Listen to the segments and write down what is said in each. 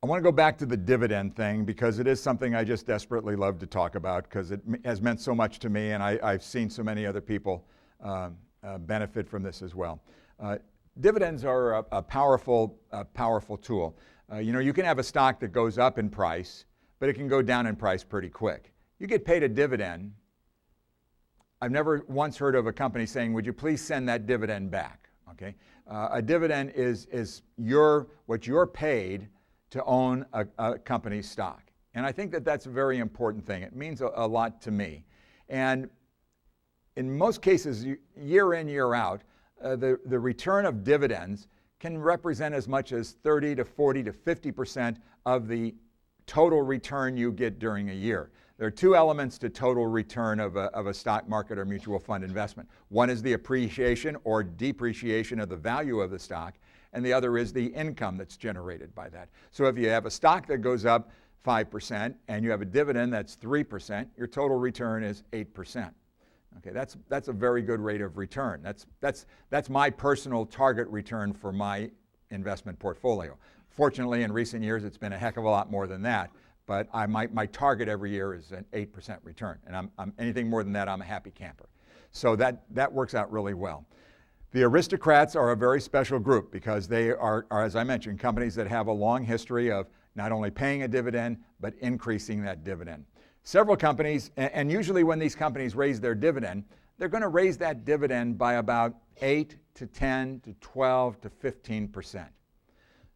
I want to go back to the dividend thing because it is something I just desperately love to talk about because it has meant so much to me, and I've seen so many other people benefit from this as well. Dividends are a powerful tool. You can have a stock that goes up in price, but it can go down in price pretty quick. You get paid a dividend. I've never once heard of a company saying, "Would you please send that dividend back?" Okay, a dividend is what you're paid to own a company's stock, and I think that that's a very important thing. It means a lot to me, and in most cases, year in, year out, the return of dividends can represent as much as 30 to 40 to 50% of the total return you get during a year. There are two elements to total return of a stock market or mutual fund investment. One is the appreciation or depreciation of the value of the stock, and the other is the income that's generated by that. So if you have a stock that goes up 5% and you have a dividend that's 3%, your total return is 8%. Okay, that's a very good rate of return. That's my personal target return for my investment portfolio. Fortunately, in recent years, it's been a heck of a lot more than that. But my target every year is an 8% return, and I'm anything more than that, I'm a happy camper. So that works out really well. The aristocrats are a very special group because they are, as I mentioned, companies that have a long history of not only paying a dividend, but increasing that dividend. Several companies, and usually when these companies raise their dividend, they're going to raise that dividend by about 8 to 10 to 12 to 15%.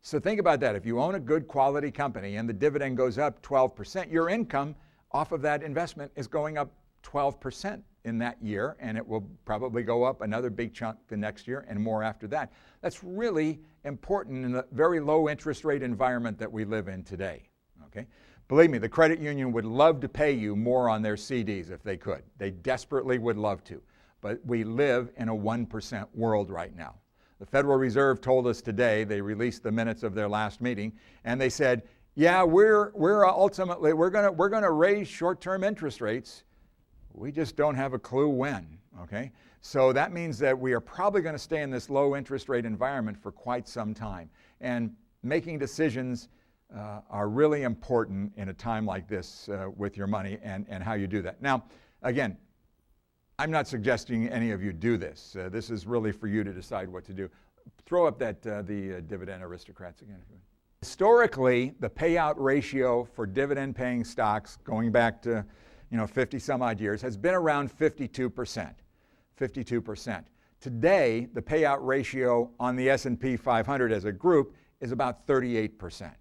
So think about that. If you own a good quality company and the dividend goes up 12%, your income off of that investment is going up 12% in that year, and it will probably go up another big chunk the next year and more after that. That's really important in the very low interest rate environment that we live in today. Okay? Believe me, the credit union would love to pay you more on their CDs if they could. They desperately would love to. But we live in a 1% world right now. The Federal Reserve told us today, they released the minutes of their last meeting, and they said, yeah, we're going to raise short-term interest rates. We just don't have a clue when, okay? So that means that we are probably going to stay in this low interest rate environment for quite some time. And making decisions are really important in a time like this with your money and how you do that. Now, again, I'm not suggesting any of you do this. This is really for you to decide what to do. Throw up the dividend aristocrats again. Historically, the payout ratio for dividend-paying stocks, going back to 50 some odd years, has been around 52%. 52%. Today, the payout ratio on the S&P 500 as a group is about 38%.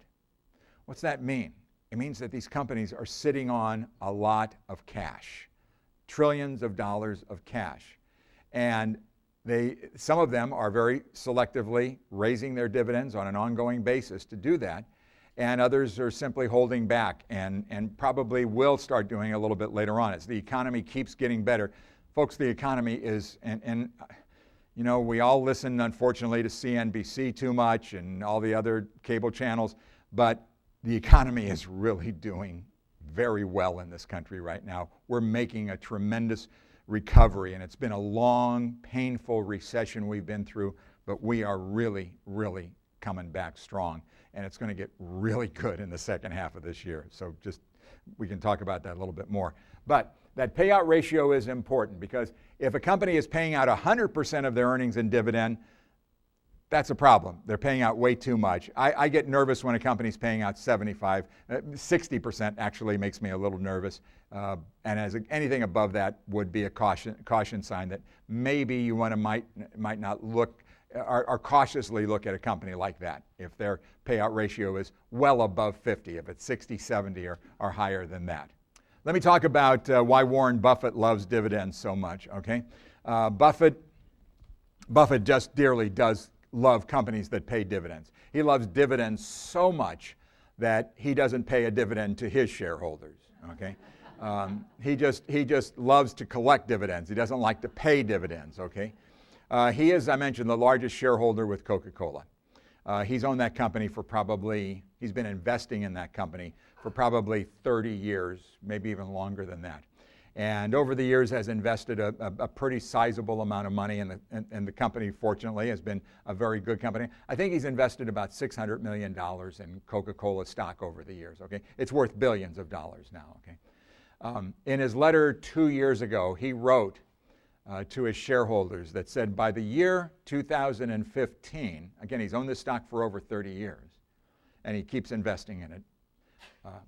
What's that mean? It means that these companies are sitting on a lot of cash. Trillions of dollars of cash. And some of them are very selectively raising their dividends on an ongoing basis to do that, and others are simply holding back and probably will start doing a little bit later on as the economy keeps getting better. Folks, the economy is, and we all listen, unfortunately, to CNBC too much and all the other cable channels, but the economy is really doing very well in this country right now. We're making a tremendous recovery, and it's been a long, painful recession we've been through, but we are really, really coming back strong, and it's going to get really good in the second half of this year. So we can talk about that a little bit more. But that payout ratio is important because if a company is paying out 100% of their earnings in dividend, that's a problem. They're paying out way too much. I get nervous when a company's paying out 75, 60% actually makes me a little nervous. And as anything above that would be a caution sign that maybe you might not look or cautiously look at a company like that if their payout ratio is well above 50, if it's 60, 70 or higher than that. Let me talk about why Warren Buffett loves dividends so much, okay? Buffett just dearly does love companies that pay dividends. He loves dividends so much that he doesn't pay a dividend to his shareholders, okay? He just loves to collect dividends. He doesn't like to pay dividends, okay? He is, I mentioned, the largest shareholder with Coca-Cola. He's owned that company for he's been investing in that company for probably 30 years, maybe even longer than that. and over the years has invested a pretty sizable amount of money, and the company, fortunately, has been a very good company. I think he's invested about $600 million in Coca-Cola stock over the years, okay? It's worth billions of dollars now, okay? In his letter 2 years ago, he wrote to his shareholders that said by the year 2015, again, he's owned this stock for over 30 years, and he keeps investing in it.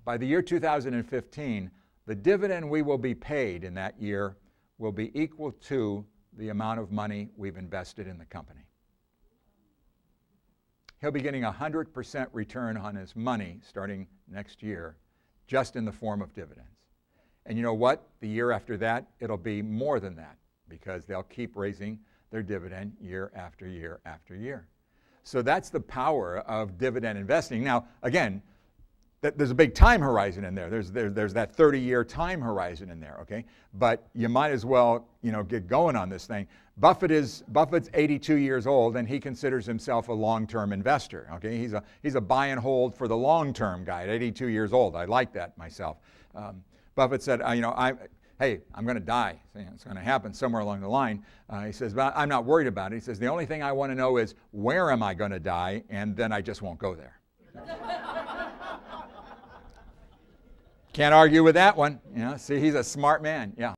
By the year 2015, the dividend we will be paid in that year will be equal to the amount of money we've invested in the company. He'll be getting 100% return on his money starting next year, just in the form of dividends. And you know what? The year after that, it'll be more than that, because they'll keep raising their dividend year after year after year. So that's the power of dividend investing. Now, again, there's a big time horizon in there. There's that 30-year time horizon in there, okay? But you might as well, get going on this thing. Buffett's 82 years old, and he considers himself a long-term investor, okay? He's a buy and hold for the long-term guy at 82 years old. I like that myself. Buffett said, hey, I'm going to die. It's going to happen somewhere along the line. He says, but I'm not worried about it. He says, the only thing I want to know is where am I going to die, and then I just won't go there. Can't argue with that one. See, he's a smart man. Yeah.